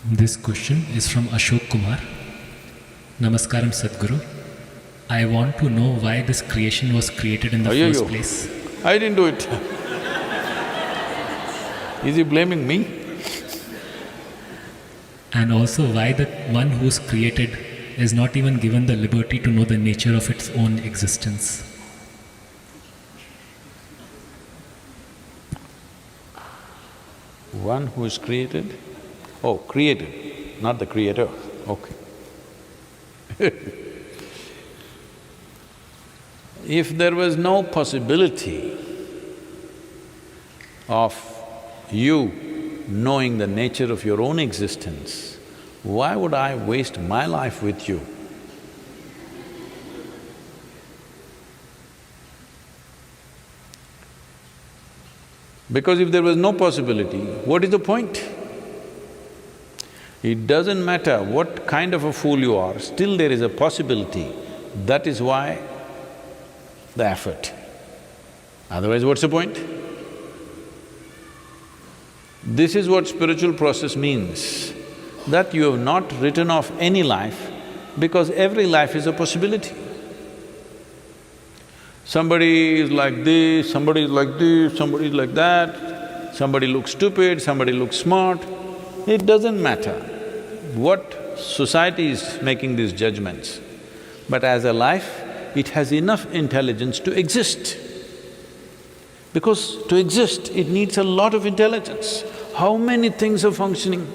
This question is from Ashok Kumar. Namaskaram Sadhguru. I want to know why this creation was created in the first place. I didn't do it. Is he blaming me? And also why the one who's created is not even given the liberty to know the nature of its own existence. One who is created? Oh, created, not the creator, okay. If there was no possibility of you knowing the nature of your own existence, why would I waste my life with you? Because if there was no possibility, what is the point? It doesn't matter what kind of a fool you are, still there is a possibility. That is why the effort. Otherwise, what's the point? This is what spiritual process means, that you have not written off any life because every life is a possibility. Somebody is like this, somebody is like this, somebody is like that, somebody looks stupid, somebody looks smart. It doesn't matter what society is making these judgments, but as a life, it has enough intelligence to exist. Because to exist, it needs a lot of intelligence. How many things are functioning?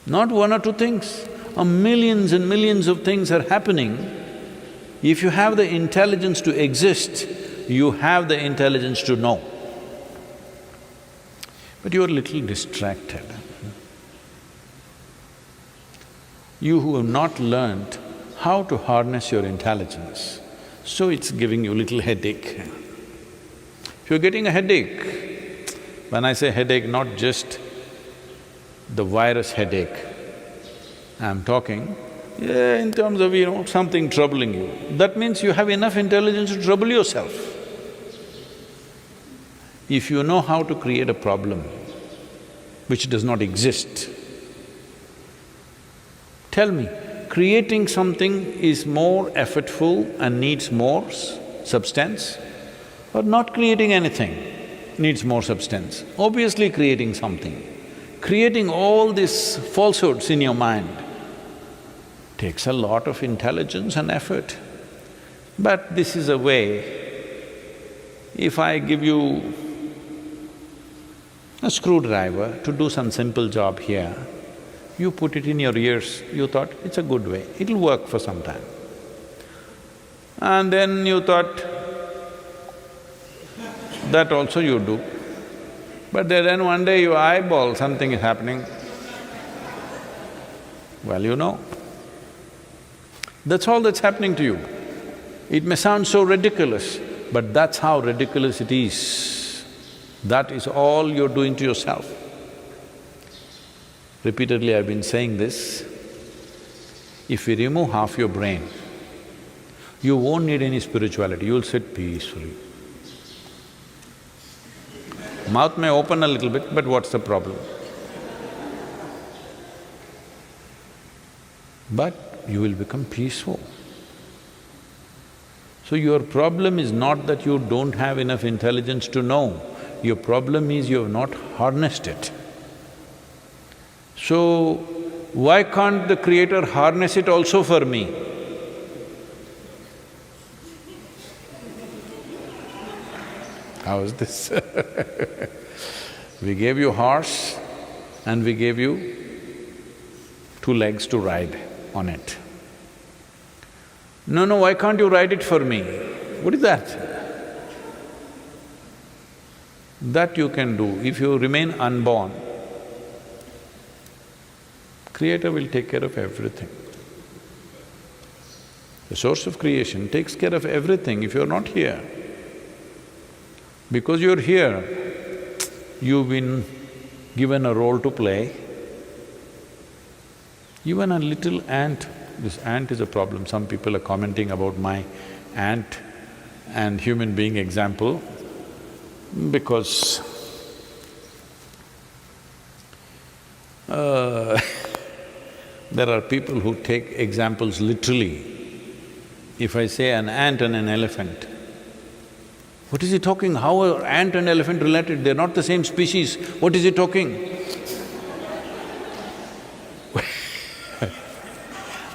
Not one or two things, millions and millions of things are happening. If you have the intelligence to exist, you have the intelligence to know. But you are a little distracted. You who have not learned how to harness your intelligence, so it's giving you a little headache. If you're getting a headache, when I say headache, not just the virus headache, I'm talking in terms of, something troubling you, that means you have enough intelligence to trouble yourself. If you know how to create a problem which does not exist, tell me, creating something is more effortful and needs more substance, or not creating anything needs more substance? Obviously creating something. Creating all these falsehoods in your mind takes a lot of intelligence and effort. But this is a way, if I give you a screwdriver to do some simple job here, you put it in your ears, you thought, it's a good way, it'll work for some time. And then you thought, that also you do. But then one day you eyeball something is happening, well, you know. That's all that's happening to you. It may sound so ridiculous, but that's how ridiculous it is. That is all you're doing to yourself. Repeatedly I've been saying this, if we remove half your brain, you won't need any spirituality, you'll sit peacefully. Mouth may open a little bit, but what's the problem? But you will become peaceful. So your problem is not that you don't have enough intelligence to know, your problem is you have not harnessed it. So, why can't the Creator harness it also for me? How is this? We gave you horse and we gave you 2 legs to ride on it. No, why can't you ride it for me? What is that? That you can do. If you remain unborn, Creator will take care of everything. The source of creation takes care of everything if you're not here. Because you're here, you've been given a role to play. Even a little ant, this ant is a problem. Some people are commenting about my ant and human being example, because Uh, there are people who take examples literally. If I say an ant and an elephant, what is he talking? How are ant and elephant related? They're not the same species. What is he talking?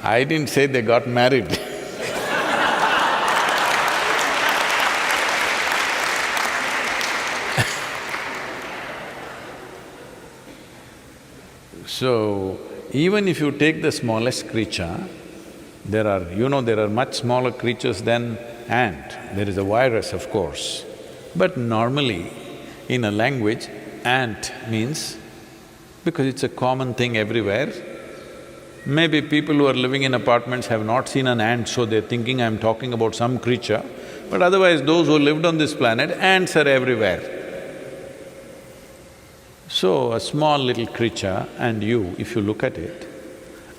I didn't say they got married. So, even if you take the smallest creature, there are much smaller creatures than ant. There is a virus, of course. But normally, in a language, ant means, because it's a common thing everywhere, maybe people who are living in apartments have not seen an ant, so they're thinking I'm talking about some creature, but otherwise those who lived on this planet, ants are everywhere. So, a small little creature and you, if you look at it,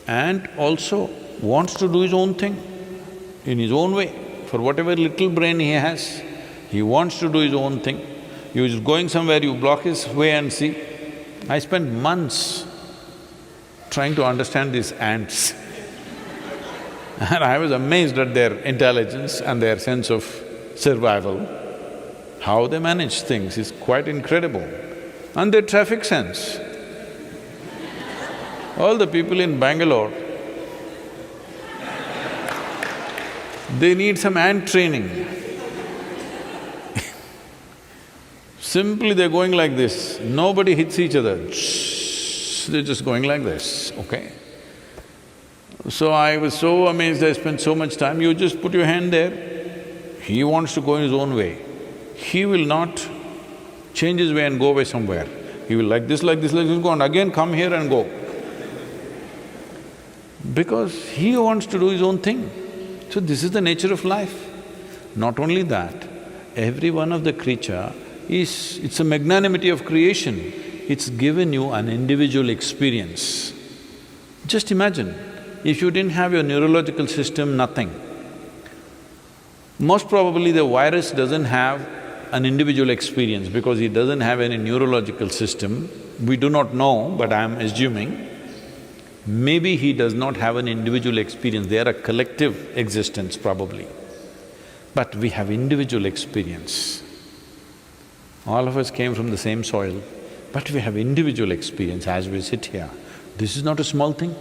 ant also wants to do his own thing in his own way. For whatever little brain he has, he wants to do his own thing. He's going somewhere, you block his way and see. I spent months trying to understand these ants and I was amazed at their intelligence and their sense of survival. How they manage things is quite incredible. And their traffic sense. All the people in Bangalore, they need some ant training. Simply they're going like this, nobody hits each other, they're just going like this, okay? So I was so amazed, I spent so much time, you just put your hand there, he wants to go in his own way. He will not change his way and go away somewhere. He will like this, go and again come here and go. Because he wants to do his own thing. So this is the nature of life. Not only that, every one of the creature it's a magnanimity of creation. It's given you an individual experience. Just imagine, if you didn't have your neurological system, nothing. Most probably the virus doesn't have an individual experience because he doesn't have any neurological system. We do not know, but I am assuming. Maybe he does not have an individual experience, they are a collective existence probably. But we have individual experience. All of us came from the same soil, but we have individual experience as we sit here. This is not a small thing.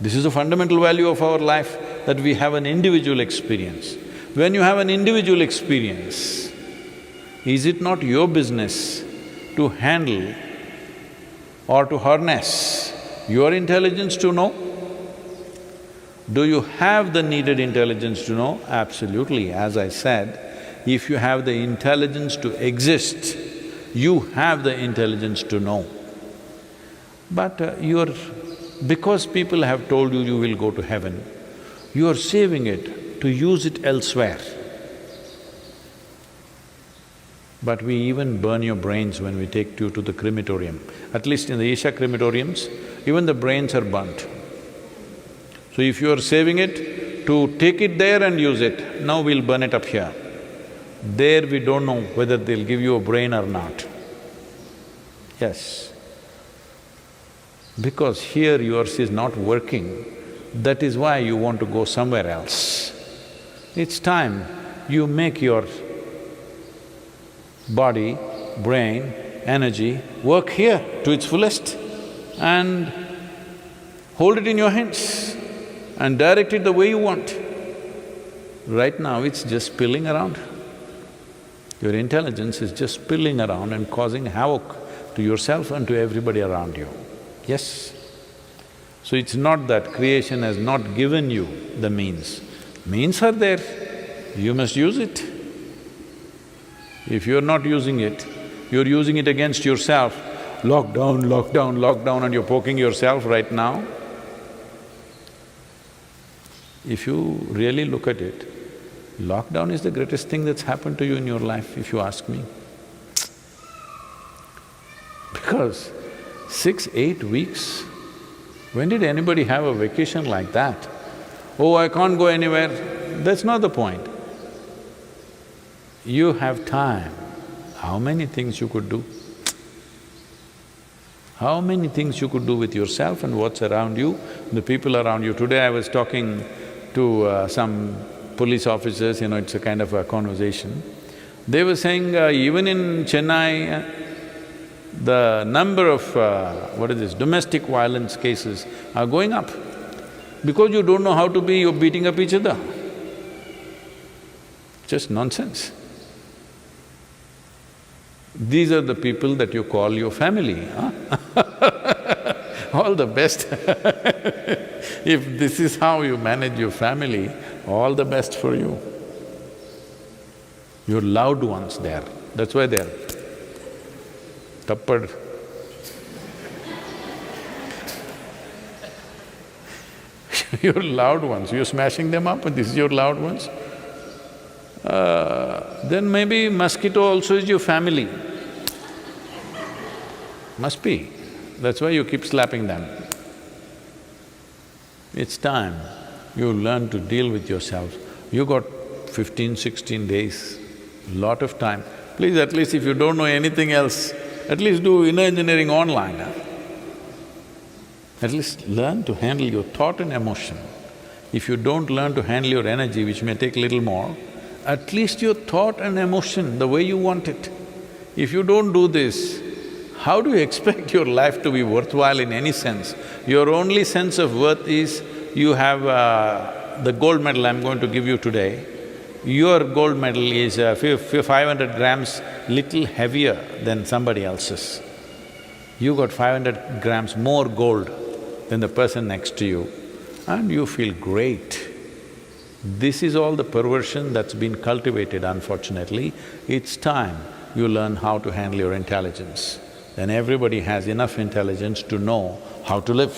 This is a fundamental value of our life, that we have an individual experience. When you have an individual experience, is it not your business to handle or to harness your intelligence to know? Do you have the needed intelligence to know? Absolutely. As I said, if you have the intelligence to exist, you have the intelligence to know. But because people have told you you will go to heaven, you are saving it to use it elsewhere. But we even burn your brains when we take you to the crematorium. At least in the Isha crematoriums, even the brains are burnt. So if you are saving it to take it there and use it, now we'll burn it up here. There we don't know whether they'll give you a brain or not. Yes. Because here yours is not working, that is why you want to go somewhere else. It's time you make your body, brain, energy work here to its fullest and hold it in your hands and direct it the way you want. Right now it's just spilling around. Your intelligence is just spilling around and causing havoc to yourself and to everybody around you. Yes? So it's not that creation has not given you the means. Means are there, you must use it. If you're not using it, you're using it against yourself. Lockdown, lockdown, lockdown, and you're poking yourself right now. If you really look at it, lockdown is the greatest thing that's happened to you in your life, if you ask me. Because 6, 8 weeks, when did anybody have a vacation like that? Oh, I can't go anywhere, that's not the point. You have time, how many things you could do? How many things you could do with yourself and what's around you, the people around you. Today I was talking to some police officers, it's a kind of a conversation. They were saying even in Chennai, the number of domestic violence cases are going up. Because you don't know how to be, you're beating up each other. Just nonsense. These are the people that you call your family, huh? All the best. If this is how you manage your family, all the best for you. Your loved ones there, that's why they're tappad. Your loved ones, you're smashing them up and this is your loved ones. Then maybe mosquito also is your family. Must be. That's why you keep slapping them. It's time you learn to deal with yourself. You got 15, 16 days, lot of time. Please, at least if you don't know anything else, at least do inner engineering online. At least learn to handle your thought and emotion. If you don't learn to handle your energy, which may take little more, at least your thought and emotion, the way you want it. If you don't do this, how do you expect your life to be worthwhile in any sense? Your only sense of worth is you have the gold medal I'm going to give you today. Your gold medal is 500 grams little heavier than somebody else's. You got 500 grams more gold than the person next to you and you feel great. This is all the perversion that's been cultivated, unfortunately. It's time you learn how to handle your intelligence. Then everybody has enough intelligence to know how to live.